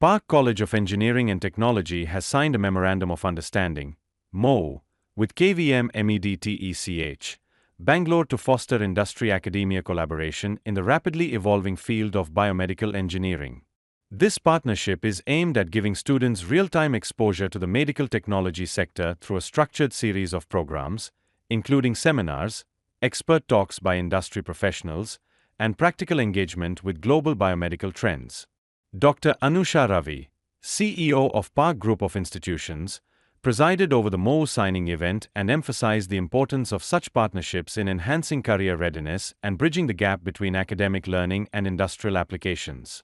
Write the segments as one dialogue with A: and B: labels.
A: Park College of Engineering and Technology has signed a Memorandum of Understanding, MoU, with KVM MEDTECH, Bangalore to foster industry-academia collaboration in the rapidly evolving field of biomedical engineering. This partnership is aimed at giving students real-time exposure to the medical technology sector through a structured series of programs, including seminars, expert talks by industry professionals, and practical engagement with global biomedical trends. Dr. Anusha Ravi, CEO of Park Group of Institutions, presided over the MoU signing event and emphasized the importance of such partnerships in enhancing career readiness and bridging the gap between academic learning and industrial applications.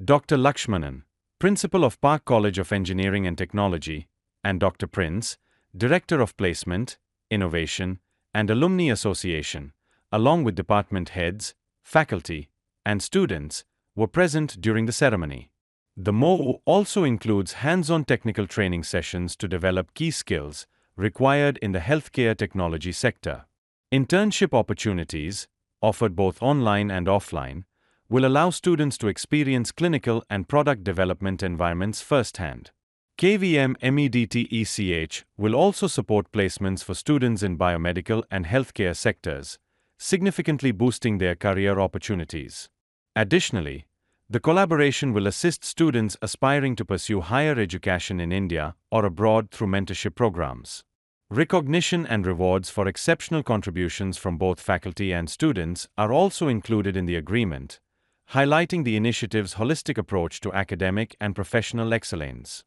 A: Dr. Lakshmanan, Principal of Park College of Engineering and Technology, and Dr. Prince, Director of Placement, Innovation, and Alumni Association, along with department heads, faculty, and students, were present during the ceremony. The MoU also includes hands-on technical training sessions to develop key skills required in the healthcare technology sector. Internship opportunities, offered both online and offline, will allow students to experience clinical and product development environments firsthand. KVM MEDTECH will also support placements for students in biomedical and healthcare sectors, significantly boosting their career opportunities. Additionally, the collaboration will assist students aspiring to pursue higher education in India or abroad through mentorship programs. Recognition and rewards for exceptional contributions from both faculty and students are also included in the agreement, highlighting the initiative's holistic approach to academic and professional excellence.